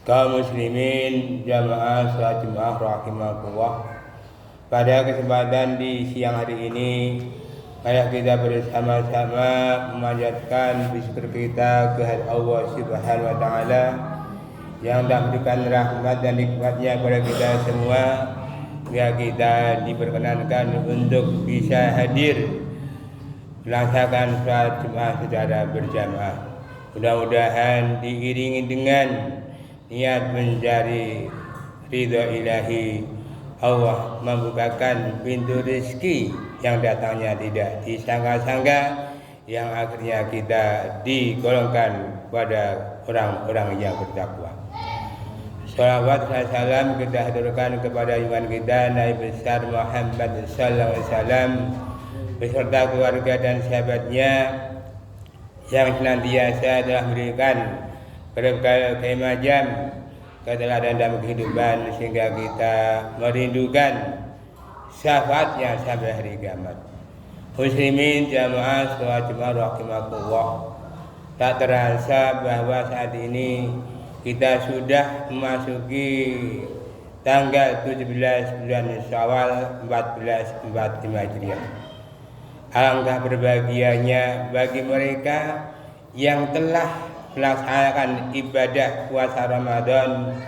Kaum muslimin jamaah salat Jumat rahimakumullah. Pada kesempatan di siang hari ini, mari kita bersama-sama memanjatkan bersyukur kita kehadirat Allah Subhanahu wa taala yang telah memberikan rahmat dan nikmatnya kepada kita semua, biar kita diperkenankan untuk bisa hadir melaksanakan salat Jumat secara berjamaah. Mudah-mudahan diiringi dengan niat mencari ridha ilahi, Allah membukakan pintu rezeki yang datangnya tidak disangka-sangka, yang akhirnya kita digolongkan pada orang-orang yang bertakwa. Salawat dan salam kita haturkan kepada iman kita Nabi besar Muhammad sallallahu alaihi wasallam beserta keluarga dan sahabatnya yang senantiasa telah memberikan berbagai macam keteladan dalam kehidupan sehingga kita merindukan syafaatnya sampai hari kiamat. Muslimin jamaah salat Jumat rahimakumullah. Tak terasa bahwa saat ini kita sudah memasuki tanggal 17 bulan Syawal 1445 Hijriah. Alangkah berbahagianya bagi mereka yang telah melaksanakan ibadah puasa Ramadan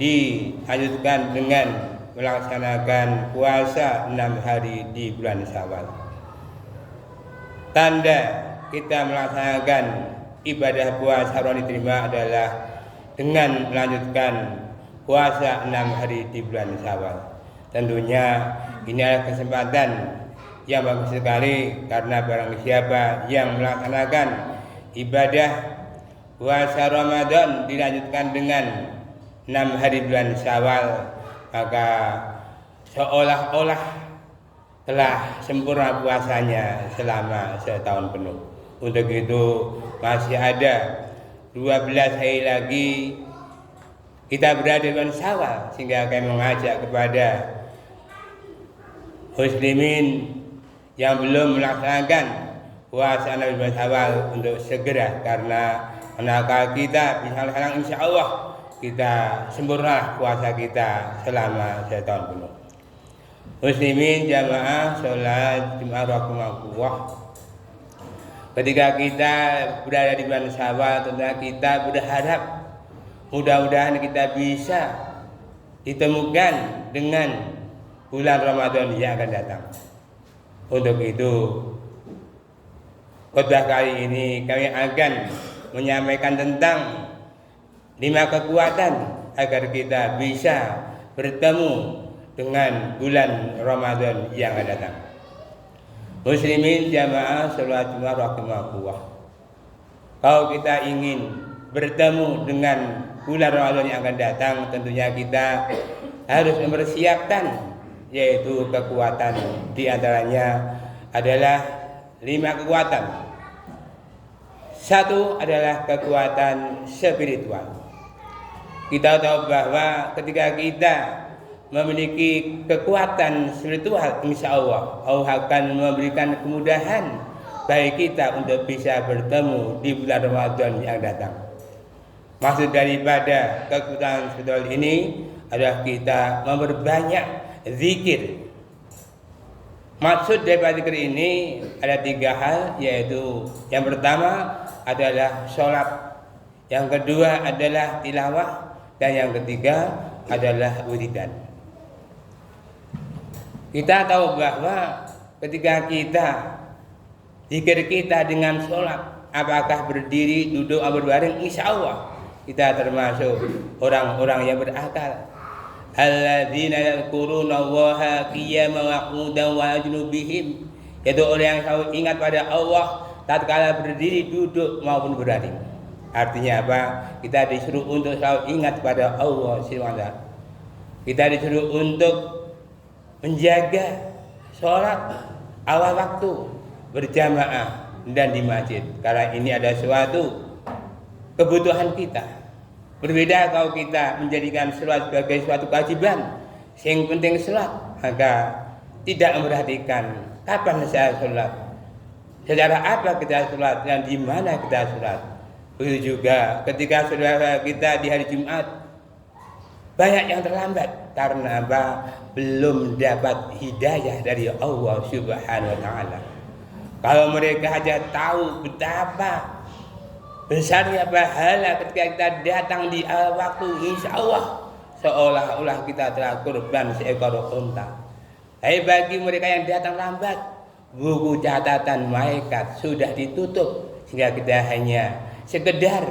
dilanjutkan dengan melaksanakan puasa 6 hari di bulan Syawal. Tanda kita melaksanakan ibadah puasa Ramadan diterima adalah dengan melanjutkan puasa 6 hari di bulan Syawal. Tentunya ini adalah kesempatan yang bagus sekali, karena barang siapa yang melaksanakan ibadah puasa Ramadan dilanjutkan dengan 6 hari bulan Syawal, maka seolah-olah telah sempurna puasanya selama setahun penuh. Untuk itu masih ada 12 hari lagi kita berada di bulan Syawal, sehingga kami mengajak kepada muslimin yang belum melaksanakan puasa Nabi bulan Syawal untuk segera, karena manakala kita bisa melaksanakan, insya Allah kita sempurna puasa kita selama setahun penuh. Muslimin jamaah salat Jumat rahimakumullah. Ketika kita berada di bulan Syawal, tentunya kita berharap mudah-mudahan kita bisa ditemukan dengan bulan Ramadan yang akan datang. Untuk itu, khotbah kali ini kami akan menyampaikan tentang 5 kekuatan agar kita bisa bertemu dengan bulan Ramadan yang akan datang. Muslimin jamaah salat Jumat rahimakumullah. Kalau kita ingin bertemu dengan bulan Ramadan yang akan datang, tentunya kita harus mempersiapkan, yaitu kekuatan. Di antaranya adalah 5 kekuatan. Satu adalah kekuatan spiritual. Kita tahu bahwa ketika kita memiliki kekuatan spiritual, insya Allah akan memberikan kemudahan bagi kita untuk bisa bertemu di bulan Ramadan yang datang. Maksud daripada kekuatan spiritual ini adalah kita memperbanyak zikir. Maksud daripada zikir ini ada 3 hal, yaitu yang pertama adalah sholat, yang kedua adalah tilawah, dan yang ketiga adalah wiridan. Kita tahu bahwa ketika kita zikir kita dengan sholat, apakah berdiri, duduk, atau berbaring, insya Allah kita termasuk orang-orang yang berakal. Alladzina yadhkuruna Allaha qiyaman wa qu'udan wa 'ala junubihim, yaitu orang yang selalu ingat pada Allah tatkala berdiri, duduk maupun berbaring. Artinya apa? Kita disuruh untuk selalu ingat pada Allah SWT. Kita disuruh untuk menjaga sholat awal waktu, berjamaah dan di masjid, karena ini ada suatu kebutuhan kita. Berbeda kalau kita menjadikan sholat sebagai suatu kewajiban, yang penting sholat, maka tidak memperhatikan kapan saya sholat, secara apa kita sholat, dan di mana kita sholat. Begitu juga ketika saudara kita di hari Jumat, banyak yang terlambat karena apa? Belum dapat hidayah dari Allah Subhanahu wa taala. Kalau mereka aja tahu betapa besarnya pahala ketika kita datang di awal waktu, insya Allah seolah-olah kita telah kurban seekor unta. Tapi bagi mereka yang datang lambat, buku catatan malaikat sudah ditutup sehingga kita hanya sekedar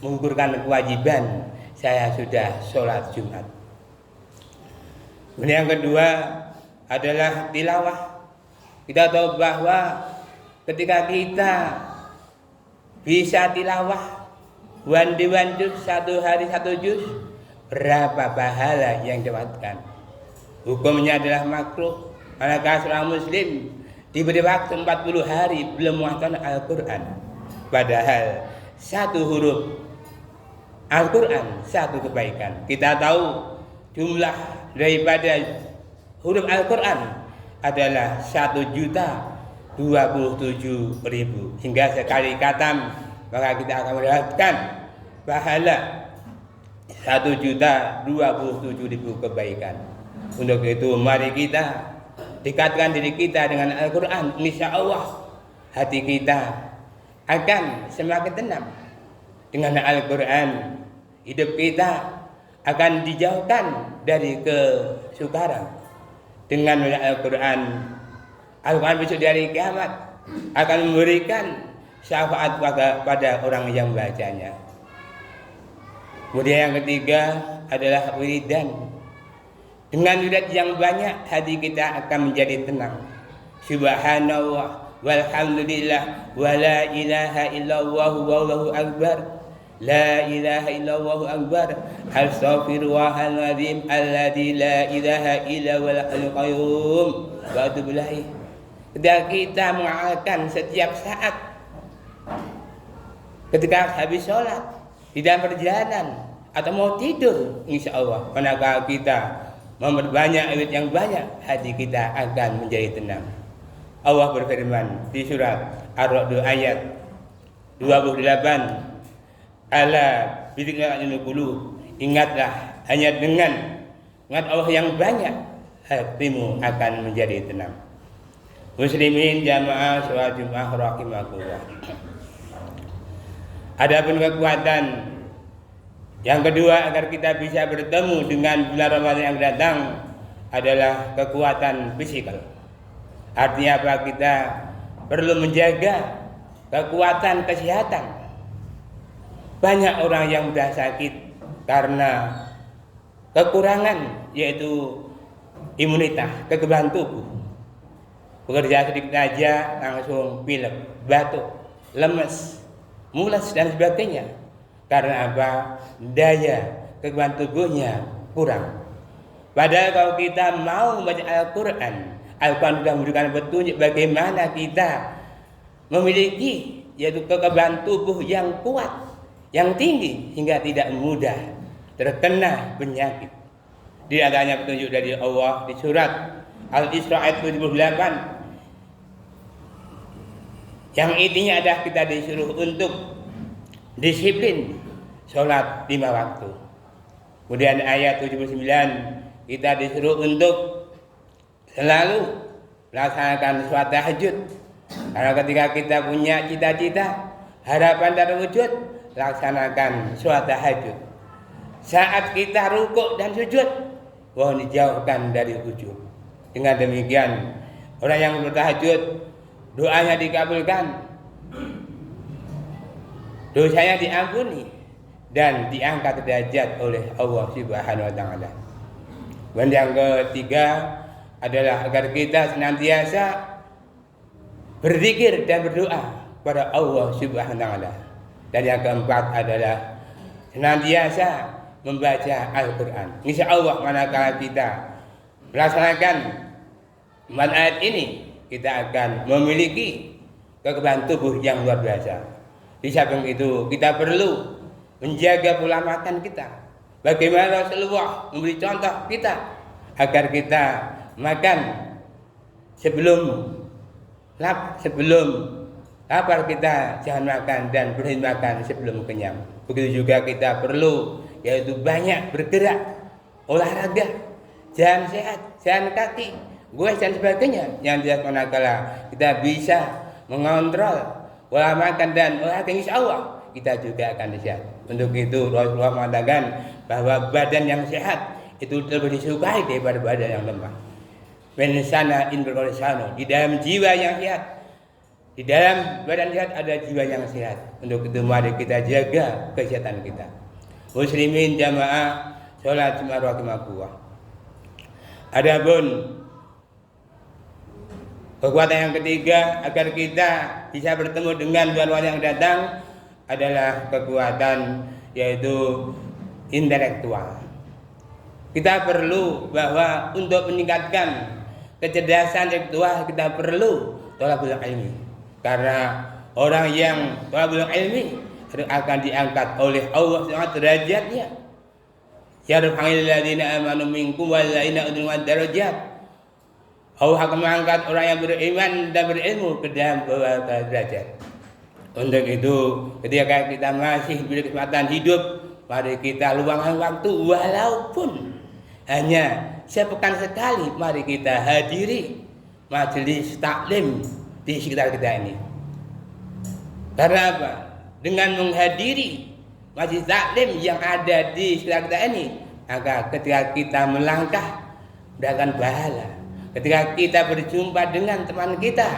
mengukurkan kewajiban, saya sudah sholat Jumat. Kemudian yang kedua adalah tilawah. Kita tahu bahwa ketika kita bisa tilawah one juz, satu hari satu juz, berapa pahala yang didapatkan? Hukumnya adalah makruh. Manakala seorang muslim diberi waktu 40 hari belum menghafal Al-Quran, padahal satu huruf Al-Quran satu kebaikan. Kita tahu jumlah daripada huruf Al-Quran adalah 1.027.000. Hingga sekali khatam maka kita akan mendapatkan pahala 1.027.000 kebaikan. Untuk itu mari kita dekatkan diri kita dengan Al-Quran. Insya Allah hati kita akan semakin tenang. Dengan Al-Quran hidup kita akan dijauhkan dari kesukaran. Dengan Al-Quran, Al-Quran besok di hari kiamat akan memberikan syafaat pada orang yang membacanya. Kemudian yang ketiga adalah wiridan. Dengan wirid yang banyak hati kita akan menjadi tenang. Subhanallah walhamdulillah wa la ilaha illallah wallahu akbar. La ilaha illallah akbar. Astaghfirullahaladzim alladzi la ilaha illa wal qayyum wa atubu ilaih. Ketika kita mengamalkan setiap saat, ketika habis sholat, di dalam perjalanan atau mau tidur, insya Allah manakala kita memperbanyak wirid yang banyak, hati kita akan menjadi tenang. Allah berfirman di surat Ar-Ra'd ayat 28, ala bidzikril qulub, ingatlah hanya dengan ingat Allah yang banyak, hatimu akan menjadi tenang. Muslimin jamaah sholat Jumat rahimakumullah. Adapun kekuatan yang kedua agar kita bisa bertemu dengan bulan Ramadan yang datang adalah kekuatan fisikal. Artinya apa? Kita perlu menjaga kekuatan kesehatan. Banyak orang yang mudah sakit karena kekurangan yaitu imunitas, kekebalan tubuh. Bekerja sedikit aja langsung pilek, batuk, lemes, mules dan sebagainya. Karena apa? Daya kekebalan tubuhnya kurang. Padahal kalau kita mau membaca Al-Quran, Al-Quran sudah memberikan petunjuk bagaimana kita memiliki yaitu kekebalan tubuh yang kuat, yang tinggi hingga tidak mudah terkena penyakit. Di antaranya petunjuk dari Allah di surat Al-Isra ayat 78 yang intinya adalah kita disuruh untuk disiplin sholat 5 waktu. Kemudian ayat 79 kita disuruh untuk selalu melaksanakan sholat tahajud. Karena ketika kita punya cita-cita, harapan terwujud, laksanakan sholat tahajud. Saat kita rukuk dan sujud, mohon dijauhkan dari ujub. Dengan demikian orang yang bertahajud doanya dikabulkan, dosanya diampuni dan diangkat derajat oleh Allah Subhanahu wa taala. Dan yang ketiga adalah agar kita senantiasa berzikir dan berdoa kepada Allah Subhanahu wa taala. Dan yang keempat adalah senantiasa membaca Al-Quran. Insya Allah manakala kita melaksanakan ayat ini, kita akan memiliki kekebalan tubuh yang luar biasa. Di samping itu kita perlu menjaga pola makan kita. Bagaimana Rasulullah memberi contoh kita agar kita makan sebelum lapar kita jangan makan dan berhenti makan sebelum kenyang. Begitu juga kita perlu yaitu banyak bergerak, olahraga, jalan sehat, jalan kaki, goes dan sebagainya. Yang jelas manakala kita bisa mengontrol pola makan dan olahraga, insya Allah kita juga akan sehat. Untuk itu Rasulullah mengatakan bahwa badan yang sehat itu lebih disukai daripada badan yang lemah. Mensana in berkolisano, di dalam jiwa yang sehat, di dalam badan sehat ada jiwa yang sehat. Untuk itu mari kita jaga kesehatan kita. Muslimin jamaah sholat Jumat rahimakumullah. Adapun kekuatan yang ketiga agar kita bisa bertemu dengan bulan yang datang adalah kekuatan yaitu intelektual. Kita perlu bahwa untuk meningkatkan kecerdasan intelektual kita perlu thalabul ilmi. Karena orang yang thalabul ilmi akan diangkat oleh Allah SWT derajatnya. Yarfa'il ladzina amanu minkum wal ladzina utul darajat. Allah akan mengangkat orang yang beriman dan berilmu ke dalam beberapa derajat. Untuk itu, ketika kita masih diberi kesempatan hidup, mari kita luangkan waktu walaupun hanya sepekan sekali, mari kita hadiri majelis taklim di sekitar kita ini. Karena apa? Dengan menghadiri majelis taklim yang ada di sekitar kita ini, maka ketika kita melangkah mendapatkan pahala. Ketika kita berjumpa dengan teman kita,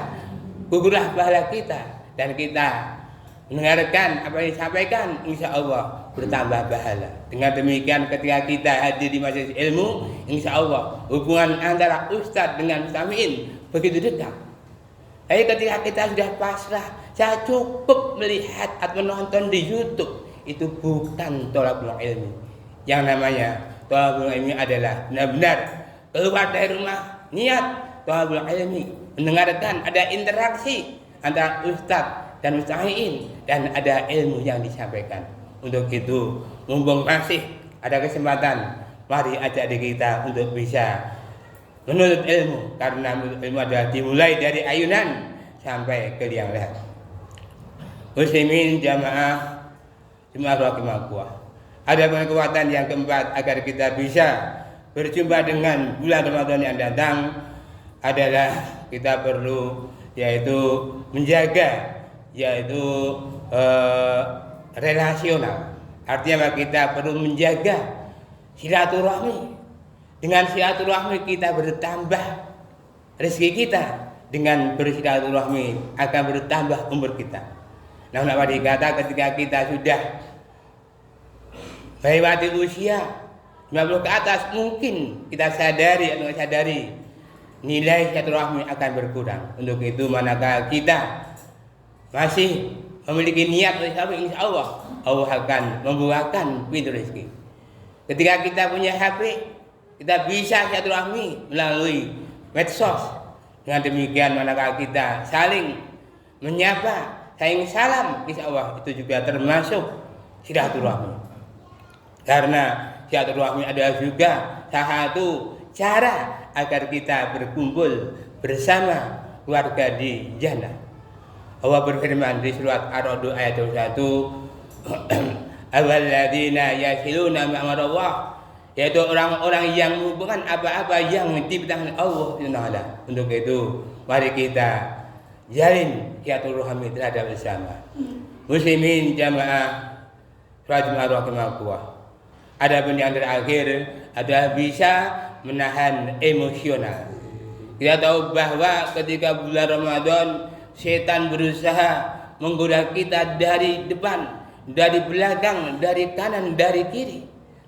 gugurlah pahala kita. Dan kita mendengarkan apa yang disampaikan, insya Allah bertambah pahala. Dengan demikian ketika kita hadir di majelis ilmu, insya Allah hubungan antara ustadz dengan mustami'in begitu dekat. Tapi ketika kita sudah pasrah, saya cukup melihat atau menonton di YouTube, itu bukan thalabul ilmi. Yang namanya thalabul ilmi adalah benar-benar keluar dari rumah, niat thalabul ilmi, mendengarkan, ada interaksi antara ustadz dan mustami'in dan ada ilmu yang disampaikan. Untuk itu, mumpung masih ada kesempatan, mari ajak diri kita untuk bisa menuntut ilmu, karena menuntut ilmu adalah dimulai dari ayunan sampai ke liang lahat. Muslimin jamaah Jumat rahimakumullah. Ada kekuatan yang keempat agar kita bisa berjumpa dengan bulan Ramadan yang datang adalah kita perlu yaitu menjaga yaitu relasional. Artinya kita perlu menjaga silaturahmi. Dengan silaturahmi kita bertambah rezeki kita. Dengan bersilaturahmi akan bertambah umur kita. Namun apa dikata ketika kita sudah melewati usia 50 ke atas, mungkin kita sadari atau tidak sadari nilai silaturahmi akan berkurang. Untuk itu manakala kita masih memiliki niat rezeki, insya Allah akan membukakan pintu rezeki. Ketika kita punya HP, kita bisa silaturahmi melalui medsos. Dengan demikian manakala kita saling menyapa, saling salam, insya Allah itu juga termasuk silaturahmi. Karena silaturahmi adalah juga salah satu cara agar kita berkumpul bersama keluarga di jannah. Allah berfirman di surat Ar-Ra'd ayat 1, "Alladzina yasiluna ma'amarallah", yaitu orang-orang yang menghubungkan apa-apa yang dibentangkan Allah Taala. Untuk itu, mari kita jalin silaturahmi terhadap bersama. Muslimin jamaah sholat Jumat rahimakumullah. Adapun yang terakhir adalah bisa menahan emosional. Kita tahu bahwa ketika bulan Ramadan setan berusaha menggoda kita dari depan, dari belakang, dari kanan, dari kiri.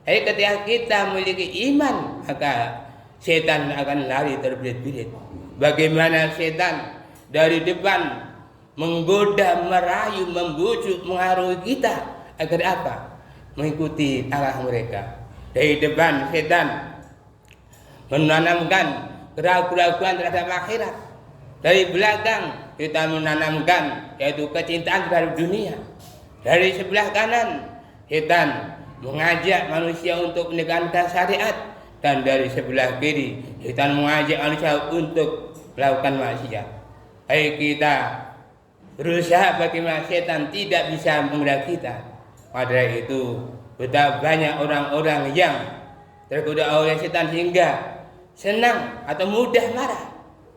Tapi ketika kita memiliki iman, maka setan akan lari terbirit-birit. Bagaimana setan dari depan menggoda, merayu, membujuk, mengaruhi kita agar apa? Mengikuti arah mereka. Dari depan setan menanamkan keraguan-keraguan terhadap akhirat. Dari belakang kita menanamkan yaitu kecintaan terhadap dunia. Dari sebelah kanan setan mengajak manusia untuk menegakkan syariat, dan dari sebelah kiri setan mengajak manusia untuk melakukan maksiat. Baik kita berusaha bagaimana setan tidak bisa menggoda kita. Pada itu betapa banyak orang-orang yang tergoda oleh setan sehingga senang atau mudah marah.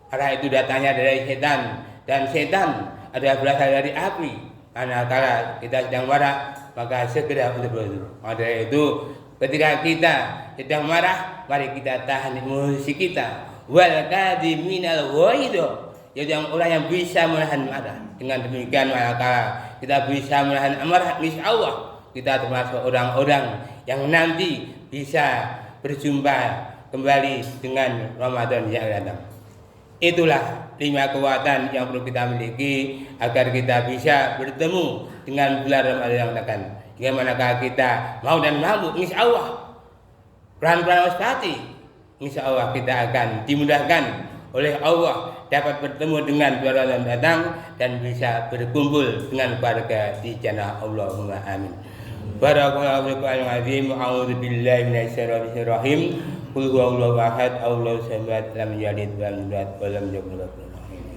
Karena itu datangnya dari setan, dan setan adalah berasal dari api. Manakala kita sedang marah, maka segera untuk berwudu. Pada itu ketika kita sedang marah, mari kita tahan emosi kita. Wal kadhiminal ghaidha, yaitu orang yang bisa menahan marah. Dengan demikian maka kita bisa menahan amarah, insyaallah kita termasuk orang-orang yang nanti bisa berjumpa kembali dengan Ramadan yang datang. Itulah 5 kekuatan yang perlu kita miliki agar kita bisa bertemu dengan bulan Ramadan yang datang. Jika manakala kita mau dan mampu, insyaallah pelan-pelan pasti, insyaallah kita akan dimudahkan oleh Allah dapat bertemu dengan bulan Ramadan datang dan bisa berkumpul dengan keluarga di jannah. Allahumma amin. Barakallahu fiikum azim. A'udzu billahi minasyaitonir rajim. Qul huwallahu ahad, Allahu samad, lam yalid wa lam yulad wa lam yakul lahu kufuwan ahad.